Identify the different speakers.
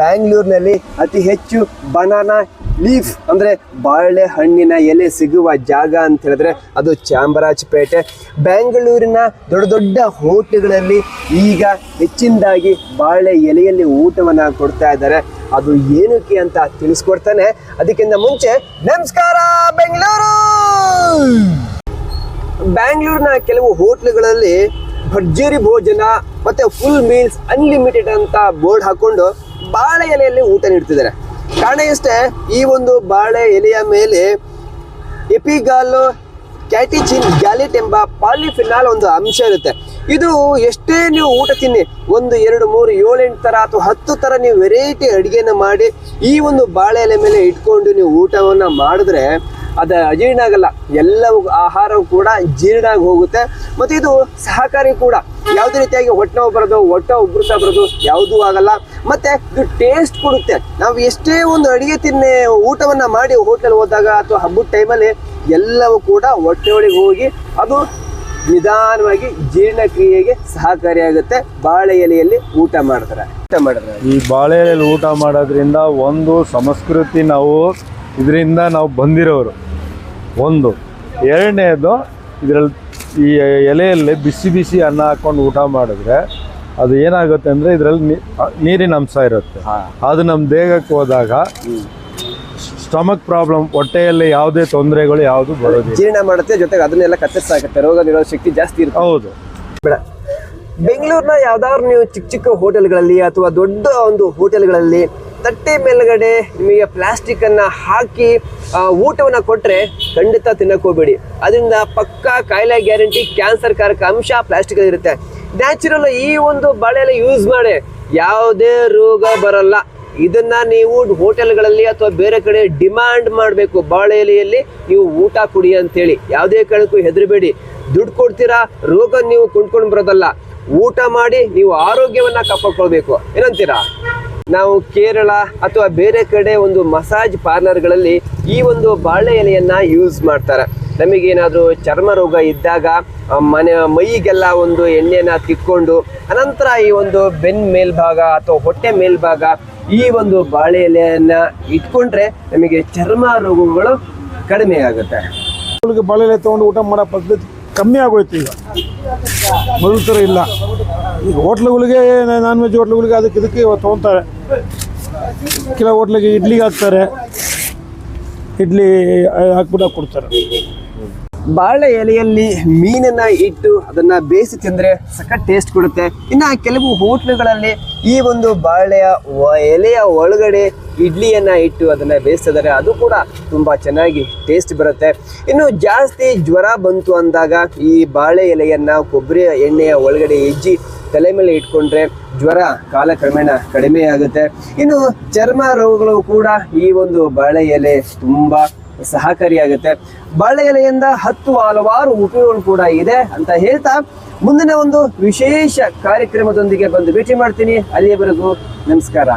Speaker 1: ಬ್ಯಾಂಗ್ಳೂರಿನಲ್ಲಿ ಅತಿ ಹೆಚ್ಚು banana leaf ಅಂದರೆ ಬಾಳೆಹಣ್ಣಿನ ಎಲೆ ಸಿಗುವ ಜಾಗ ಅಂತ ಹೇಳಿದ್ರೆ ಅದು ಚಾಮರಾಜಪೇಟೆ. ಬೆಂಗಳೂರಿನ ದೊಡ್ಡ ದೊಡ್ಡ ಹೋಟೆಲ್ಗಳಲ್ಲಿ ಈಗ ಹೆಚ್ಚಿನದಾಗಿ ಬಾಳೆ ಎಲೆಯಲ್ಲಿ ಊಟವನ್ನು ಕೊಡ್ತಾ ಇದ್ದಾರೆ. ಅದು ಏನಕ್ಕೆ ಅಂತ ತಿಳಿಸ್ಕೊಡ್ತಾನೆ. ಅದಕ್ಕಿಂತ ಮುಂಚೆ ನಮಸ್ಕಾರ ಬೆಂಗಳೂರು. ಬ್ಯಾಂಗ್ಳೂರಿನ ಕೆಲವು ಹೋಟ್ಲುಗಳಲ್ಲಿ ಭರ್ಜರಿ ಭೋಜನ ಮತ್ತು ಫುಲ್ ಮೀಲ್ಸ್ ಅನ್ಲಿಮಿಟೆಡ್ ಅಂತ ಬೋರ್ಡ್ ಹಾಕ್ಕೊಂಡು ಬಾಳೆ ಎಲೆಯಲ್ಲಿ ಊಟ ನೀಡ್ತಿದ್ದಾರೆ. ಕಾರಣ ಇಷ್ಟೇ, ಈ ಒಂದು ಬಾಳೆ ಎಲೆಯ ಮೇಲೆ ಎಪಿಗಾಲೋ ಕ್ಯಾಟಿಚಿನ್ ಗ್ಯಾಲೆಟ್ ಎಂಬ ಪಾಲಿಫಿನಾಲ್ ಒಂದು ಅಂಶ ಇರುತ್ತೆ. ಇದು ಎಷ್ಟೇ ನೀವು ಊಟ ತಿನ್ನಿ, 1 2 3 7 8 ಥರ ಅಥವಾ 10 ಥರ ನೀವು ವೆರೈಟಿ ಅಡುಗೆನ ಮಾಡಿ ಈ ಒಂದು ಬಾಳೆ ಎಲೆ ಮೇಲೆ ಇಟ್ಕೊಂಡು ನೀವು ಊಟವನ್ನು ಮಾಡಿದ್ರೆ ಅದು ಅಜೀರ್ಣ ಆಗಲ್ಲ. ಎಲ್ಲವೂ ಆಹಾರವು ಕೂಡ ಜೀರ್ಣ ಆಗಿ ಹೋಗುತ್ತೆ. ಮತ್ತು ಇದು ಸಹಕಾರಿ ಕೂಡ. ಯಾವುದೇ ರೀತಿಯಾಗಿ ಹೊಟ್ಟೆ ನೋವು ಬರೋದು, ಹೊಟ್ಟೆ ಉಬ್ಬರಿತ ಬರೋದು ಯಾವುದೂ ಆಗಲ್ಲ. ಮತ್ತು ಇದು ಟೇಸ್ಟ್ ಕೊಡುತ್ತೆ. ನಾವು ಎಷ್ಟೇ ಒಂದು ಅಡುಗೆ ಊಟವನ್ನು ಮಾಡಿ ಹೋಟೆಲ್ ಹೋದಾಗ ಅಥವಾ ಹಬ್ಬದ ಟೈಮಲ್ಲಿ ಎಲ್ಲವೂ ಕೂಡ ಹೊಟ್ಟೆ ಒಳಗೆ ಹೋಗಿ ಅದು ನಿಧಾನವಾಗಿ ಜೀರ್ಣಕ್ರಿಯೆಗೆ ಸಹಕಾರಿಯಾಗುತ್ತೆ. ಬಾಳೆ ಎಲೆಯಲ್ಲಿ ಊಟ ಮಾಡಿದ್ರೆ
Speaker 2: ಈ ಬಾಳೆ ಎಲೆಯಲ್ಲಿ ಊಟ ಮಾಡೋದ್ರಿಂದ ಒಂದು ಸಂಸ್ಕೃತಿ, ಇದರಿಂದ ನಾವು ಬಂದಿರೋರು. ಒಂದು ಎರಡನೇದು, ಇದರಲ್ಲಿ ಈ ಎಲೆಯಲ್ಲಿ ಬಿಸಿ ಬಿಸಿ ಅನ್ನ ಹಾಕ್ಕೊಂಡು ಊಟ ಮಾಡಿದ್ರೆ ಅದು ಏನಾಗುತ್ತೆ ಅಂದರೆ ಇದರಲ್ಲಿ ನೀರಿನ ಅಂಶ ಇರುತ್ತೆ. ಅದು ನಮ್ಮ ದೇಹಕ್ಕೆ ಹೋದಾಗ ಸ್ಟಮಕ್ ಪ್ರಾಬ್ಲಮ್, ಹೊಟ್ಟೆಯಲ್ಲಿ ಯಾವುದೇ ತೊಂದರೆಗಳು ಯಾವುದು ಬರೋದು
Speaker 1: ಜೀರ್ಣ ಮಾಡುತ್ತೆ. ಜೊತೆಗೆ ಅದನ್ನೆಲ್ಲ ಕತ್ತರಿಸಾಗುತ್ತೆ, ರೋಗ ನಿರೋಧಕ ಶಕ್ತಿ ಜಾಸ್ತಿ ಇರುತ್ತೆ.
Speaker 2: ಹೌದು.
Speaker 1: ಬೆಂಗಳೂರಿನ ಯಾವ್ದಾದ್ರು ನೀವು ಚಿಕ್ಕ ಚಿಕ್ಕ ಹೋಟೆಲ್ಗಳಲ್ಲಿ ಅಥವಾ ದೊಡ್ಡ ಒಂದು ಹೋಟೆಲ್ಗಳಲ್ಲಿ ತಟ್ಟೆ ಮೇಲ್ಗಡೆ ನಿಮಗೆ ಪ್ಲಾಸ್ಟಿಕ್ ಅನ್ನ ಹಾಕಿ ಊಟವನ್ನು ಕೊಟ್ಟರೆ ಖಂಡಿತ ತಿನ್ನಕ್ಕೆ ಹೋಗ್ಬೇಡಿ. ಅದರಿಂದ ಪಕ್ಕಾ ಕಾಯಿಲೆ ಗ್ಯಾರಂಟಿ, ಕ್ಯಾನ್ಸರ್ ಕಾರಕ ಅಂಶ ಪ್ಲಾಸ್ಟಿಕ್ ಇರುತ್ತೆ. ನ್ಯಾಚುರಲ್ ಈ ಒಂದು ಬಾಳೆ ಎಲೆ ಯೂಸ್ ಮಾಡಿ ಯಾವುದೇ ರೋಗ ಬರಲ್ಲ. ಇದನ್ನ ನೀವು ಹೋಟೆಲ್ಗಳಲ್ಲಿ ಅಥವಾ ಬೇರೆ ಕಡೆ ಡಿಮ್ಯಾಂಡ್ ಮಾಡಬೇಕು, ಬಾಳೆ ಎಲೆಯಲ್ಲಿ ನೀವು ಊಟ ಕೊಡಿ ಅಂತೇಳಿ. ಯಾವುದೇ ಕಾರಣಕ್ಕೂ ಹೆದರಬೇಡಿ. ದುಡ್ಡು ಕೊಡ್ತೀರಾ, ರೋಗ ನೀವು ಕೊಂಡ್ಕೊಂಡು ಬರೋದಲ್ಲ. ಊಟ ಮಾಡಿ ನೀವು ಆರೋಗ್ಯವನ್ನ ಕಾಪಾಡ್ಕೊಳ್ಬೇಕು. ಏನಂತೀರಾ? ನಾವು ಕೇರಳ ಅಥವಾ ಬೇರೆ ಕಡೆ ಒಂದು ಮಸಾಜ್ ಪಾರ್ಲರ್ಗಳಲ್ಲಿ ಈ ಒಂದು ಬಾಳೆ ಎಲೆಯನ್ನ ಯೂಸ್ ಮಾಡ್ತಾರೆ. ನಮಗೇನಾದರೂ ಚರ್ಮ ರೋಗ ಇದ್ದಾಗ ಮೈಗೆಲ್ಲ ಒಂದು ಎಣ್ಣೆನ ತಿಕ್ಕೊಂಡು ಅನಂತರ ಈ ಒಂದು ಬೆನ್ ಮೇಲ್ಭಾಗ ಅಥವಾ ಹೊಟ್ಟೆ ಮೇಲ್ಭಾಗ ಈ ಒಂದು ಬಾಳೆ ಎಲೆಯನ್ನ ಇಟ್ಕೊಂಡ್ರೆ ನಮಗೆ ಚರ್ಮ ರೋಗಗಳು ಕಡಿಮೆ ಆಗುತ್ತೆ.
Speaker 3: ಬಾಳೆ ಎಲೆ ತೊಗೊಂಡು ಊಟ ಮಾಡೋ ಪದ್ಧತಿ ಕಮ್ಮಿ ಆಗೋಯ್ತು. ಈಗ ಮೊದಲ ಥರ ಇಲ್ಲ. ಈಗ ಹೋಟ್ಲುಗಳಿಗೆ, ನಾನ್ ವೆಜ್ ಹೋಟ್ಲುಗಳಿಗೆ ಇದಕ್ಕೆ ತೊಗೊತಾರೆ. ಕೆಲವು ಹೋಟ್ಲಿಗೆ ಇಡ್ಲಿಗೆ ಹಾಕ್ತಾರೆ, ಇಡ್ಲಿ ಹಾಕ್ಬಿಟ್ಟು ಕೊಡ್ತಾರೆ.
Speaker 1: ಬಾಳೆ ಎಲೆಯಲ್ಲಿ ಮೀನನ್ನ ಇಟ್ಟು ಅದನ್ನ ಬೇಯಿಸಿ ತಿಂದ್ರೆ ಸಖತ್ ಟೇಸ್ಟ್ ಕೊಡುತ್ತೆ. ಇನ್ನು ಕೆಲವು ಹೋಟ್ಲುಗಳಲ್ಲಿ ಈ ಒಂದು ಬಾಳೆಯ ಎಲೆಯ ಒಳಗಡೆ ಇಡ್ಲಿಯನ್ನ ಇಟ್ಟು ಅದನ್ನ ಬೇಯಿಸಿದರೆ ಅದು ಕೂಡ ತುಂಬಾ ಚೆನ್ನಾಗಿ ಟೇಸ್ಟ್ ಬರುತ್ತೆ. ಇನ್ನು ಜಾಸ್ತಿ ಜ್ವರ ಬಂತು ಅಂದಾಗ ಈ ಬಾಳೆ ಎಲೆಯನ್ನ ಕೊಬ್ಬರಿ ಎಣ್ಣೆಯ ಒಳಗಡೆ ಹೆಜ್ಜಿ ತಲೆ ಮೇಲೆ ಇಟ್ಕೊಂಡ್ರೆ ಜ್ವರ ಕಾಲಕ್ರಮೇಣ ಕಡಿಮೆ ಆಗುತ್ತೆ. ಇನ್ನು ಚರ್ಮ ರೋಗಗಳು ಕೂಡ ಈ ಒಂದು ಬಾಳೆ ಎಲೆ ತುಂಬಾ ಸಹಕಾರಿಯಾಗುತ್ತೆ. ಬಾಳೆ ಎಲೆಯಿಂದ ಹಲವಾರು ಉಪಯೋಗಗಳು ಕೂಡ ಇದೆ ಅಂತ ಹೇಳ್ತಾ ಮುಂದಿನ ಒಂದು ವಿಶೇಷ ಕಾರ್ಯಕ್ರಮದೊಂದಿಗೆ ಬಂದು ಭೇಟಿ ಮಾಡ್ತೀನಿ. ಅಲ್ಲಿಯವರೆಗೂ ನಮಸ್ಕಾರ.